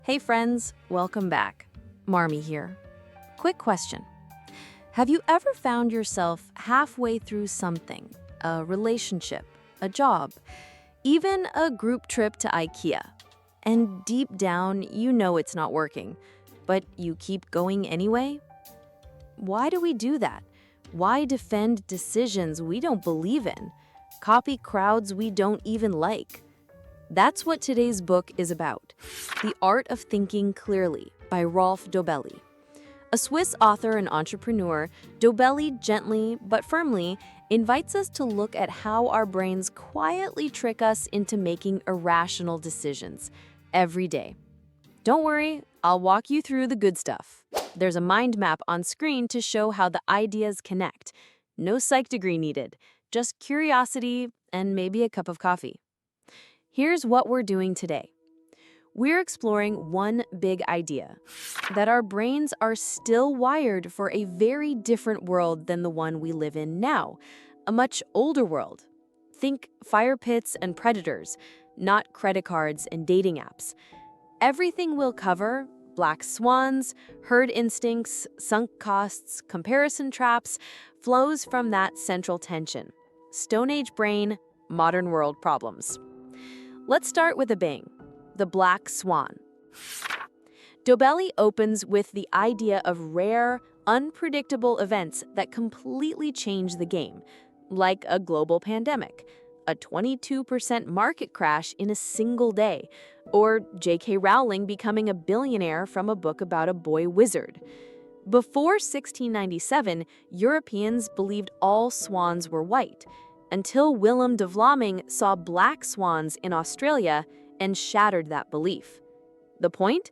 Hey friends, welcome back. Marmy here. Quick question. Have you ever found yourself halfway through something? A relationship, a job, even a group trip to IKEA? And deep down, you know it's not working, but you keep going anyway? Why do we do that? Why defend decisions we don't believe in? Copy crowds we don't even like? That's what today's book is about. The Art of Thinking Clearly by Rolf Dobelli. A Swiss author and entrepreneur, Dobelli gently but firmly invites us to look at how our brains quietly trick us into making irrational decisions every day. Don't worry, I'll walk you through the good stuff. There's a mind map on screen to show how the ideas connect. No psych degree needed, just curiosity and maybe a cup of coffee. Here's what we're doing today. We're exploring one big idea, that our brains are still wired for a very different world than the one we live in now, a much older world. Think fire pits and predators, not credit cards and dating apps. Everything we'll cover, black swans, herd instincts, sunk costs, comparison traps, flows from that central tension. Stone Age brain, modern world problems. Let's start with a bang, the black swan. Dobelli opens with the idea of rare, unpredictable events that completely change the game, like a global pandemic, a 22% market crash in a single day, or J.K. Rowling becoming a billionaire from a book about a boy wizard. Before 1697, Europeans believed all swans were white, until Willem de Vlaming saw black swans in Australia and shattered that belief. The point?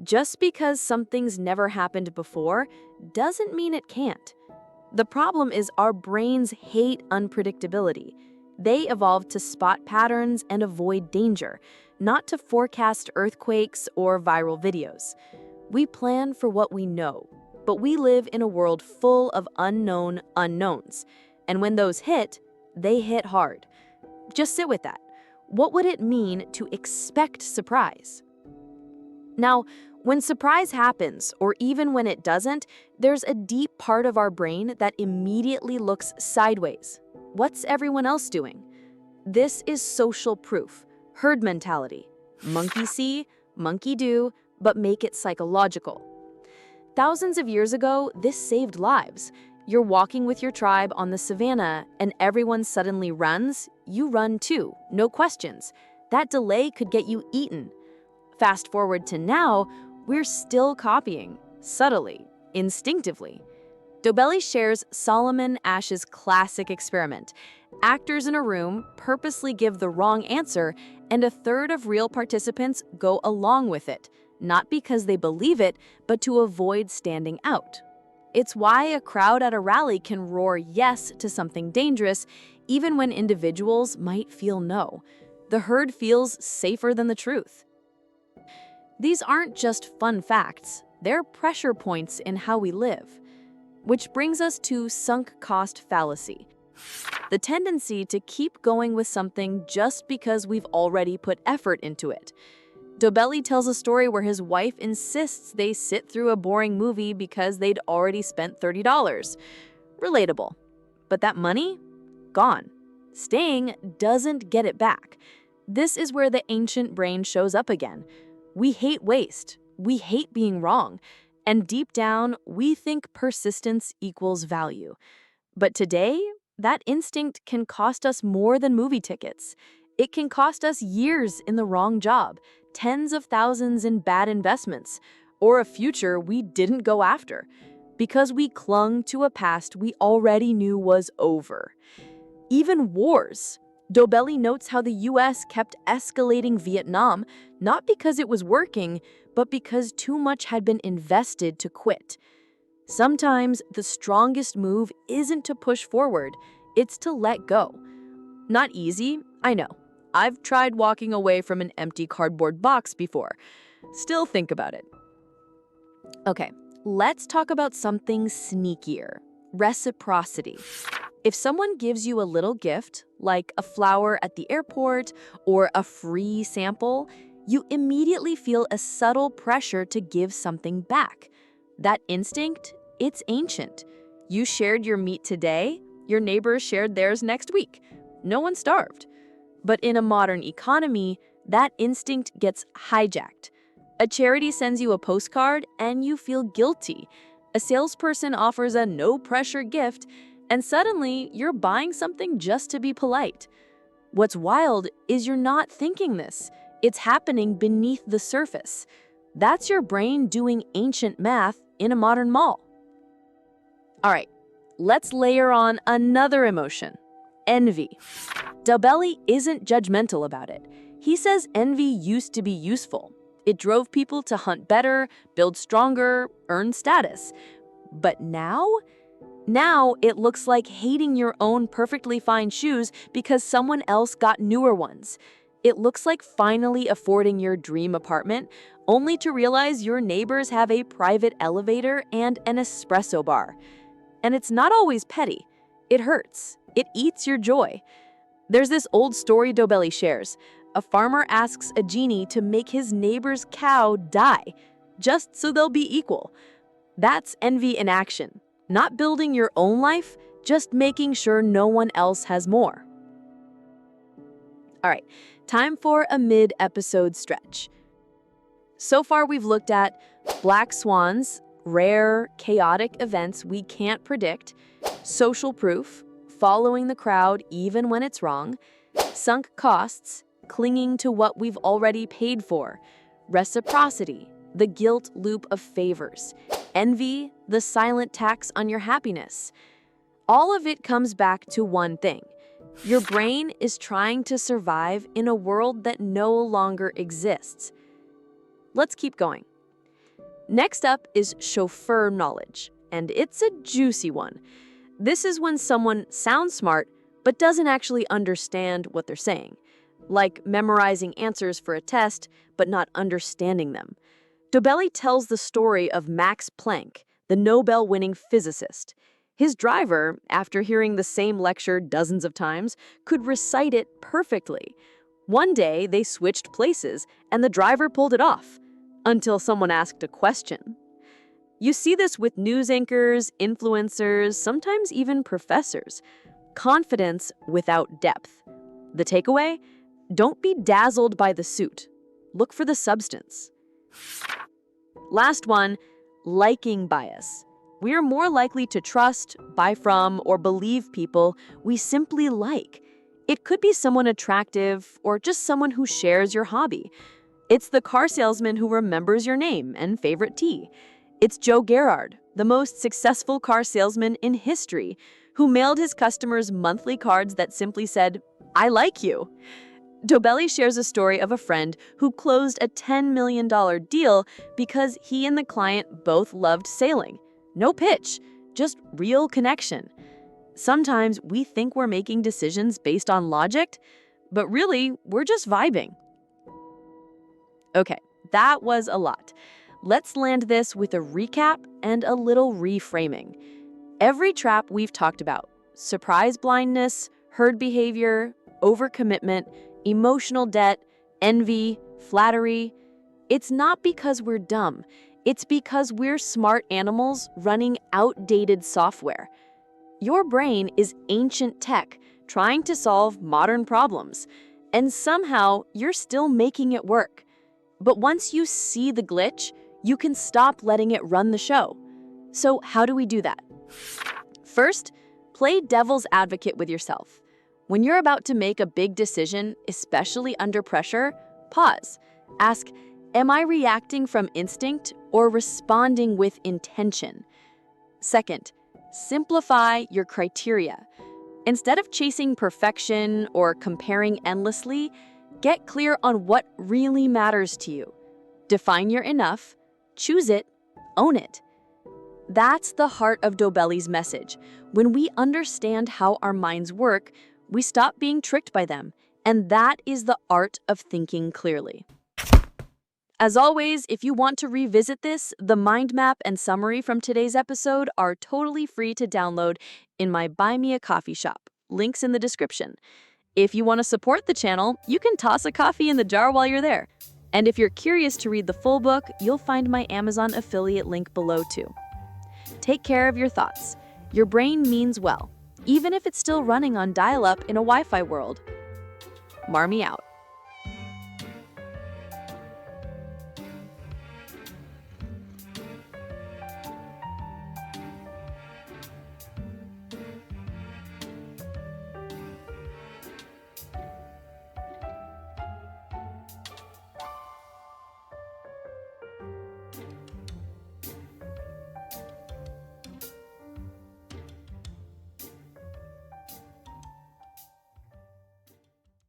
Just because something's never happened before doesn't mean it can't. The problem is our brains hate unpredictability. They evolved to spot patterns and avoid danger, not to forecast earthquakes or viral videos. We plan for what we know, but we live in a world full of unknown unknowns. And when those hit, they hit hard. Just sit with that. What would it mean to expect surprise? Now, when surprise happens, or even when it doesn't, there's a deep part of our brain that immediately looks sideways. What's everyone else doing? This is social proof, herd mentality. Monkey see, monkey do, but make it psychological. Thousands of years ago, this saved lives. You're walking with your tribe on the savannah and everyone suddenly runs, you run too, no questions. That delay could get you eaten. Fast forward to now, we're still copying, subtly, instinctively. Dobelli shares Solomon Ash's classic experiment. Actors in a room purposely give the wrong answer, and a third of real participants go along with it, not because they believe it, but to avoid standing out. It's why a crowd at a rally can roar yes to something dangerous, even when individuals might feel no. The herd feels safer than the truth. These aren't just fun facts, they're pressure points in how we live. Which brings us to sunk cost fallacy. The tendency to keep going with something just because we've already put effort into it. Dobelli tells a story where his wife insists they sit through a boring movie because they'd already spent $30. Relatable. But that money? Gone. Staying doesn't get it back. This is where the ancient brain shows up again. We hate waste. We hate being wrong. And deep down, we think persistence equals value. But today, that instinct can cost us more than movie tickets. It can cost us years in the wrong job, tens of thousands in bad investments, or a future we didn't go after, because we clung to a past we already knew was over. Even wars. Dobelli notes how the US kept escalating Vietnam, not because it was working, but because too much had been invested to quit. Sometimes the strongest move isn't to push forward, it's to let go. Not easy, I know. I've tried walking away from an empty cardboard box before. Still think about it. Okay, let's talk about something sneakier. Reciprocity. If someone gives you a little gift, like a flower at the airport or a free sample, you immediately feel a subtle pressure to give something back. That instinct, it's ancient. You shared your meat today, your neighbors shared theirs next week. No one starved. But in a modern economy, that instinct gets hijacked. A charity sends you a postcard and you feel guilty. A salesperson offers a no-pressure gift, and suddenly you're buying something just to be polite. What's wild is you're not thinking this. It's happening beneath the surface. That's your brain doing ancient math in a modern mall. All right, let's layer on another emotion, envy. Dobelli isn't judgmental about it. He says envy used to be useful. It drove people to hunt better, build stronger, earn status. But now it looks like hating your own perfectly fine shoes because someone else got newer ones. It looks like finally affording your dream apartment, only to realize your neighbors have a private elevator and an espresso bar. And it's not always petty. It hurts. It eats your joy. There's this old story Dobelli shares. A farmer asks a genie to make his neighbor's cow die, just so they'll be equal. That's envy in action. Not building your own life, just making sure no one else has more. All right, time for a mid-episode stretch. So far, we've looked at black swans, rare, chaotic events we can't predict, social proof, following the crowd even when it's wrong, sunk costs, clinging to what we've already paid for, reciprocity, the guilt loop of favors, envy, the silent tax on your happiness. All of it comes back to one thing. Your brain is trying to survive in a world that no longer exists. Let's keep going. Next up is chauffeur knowledge, and it's a juicy one. This is when someone sounds smart but doesn't actually understand what they're saying, like memorizing answers for a test but not understanding them. Dobelli tells the story of Max Planck, the Nobel-winning physicist. His driver, after hearing the same lecture dozens of times, could recite it perfectly. One day, they switched places, and the driver pulled it off, until someone asked a question. You see this with news anchors, influencers, sometimes even professors. Confidence without depth. The takeaway? Don't be dazzled by the suit. Look for the substance. Last one, liking bias. We're more likely to trust, buy from, or believe people we simply like. It could be someone attractive or just someone who shares your hobby. It's the car salesman who remembers your name and favorite tea. It's Joe Gerard, the most successful car salesman in history, who mailed his customers monthly cards that simply said, "I like you." Dobelli shares a story of a friend who closed a $10 million deal because he and the client both loved sailing. No pitch, just real connection. Sometimes we think we're making decisions based on logic, but really, we're just vibing. Okay, that was a lot. Let's land this with a recap and a little reframing. Every trap we've talked about, surprise blindness, herd behavior, overcommitment, emotional debt, envy, flattery, it's not because we're dumb. It's because we're smart animals running outdated software. Your brain is ancient tech trying to solve modern problems, and somehow you're still making it work. But once you see the glitch, you can stop letting it run the show. So how do we do that? First, play devil's advocate with yourself. When you're about to make a big decision, especially under pressure, pause. Ask, am I reacting from instinct or responding with intention? Second, simplify your criteria. Instead of chasing perfection or comparing endlessly, get clear on what really matters to you. Define your enough, choose it, own it. That's the heart of Dobelli's message. When we understand how our minds work, we stop being tricked by them, and that is the art of thinking clearly. As always, if you want to revisit this, the mind map and summary from today's episode are totally free to download in my Buy Me a Coffee shop. Links in the description. If you want to support the channel, you can toss a coffee in the jar while you're there. And if you're curious to read the full book, you'll find my Amazon affiliate link below too. Take care of your thoughts. Your brain means well, even if it's still running on dial-up in a Wi-Fi world. Marmy out.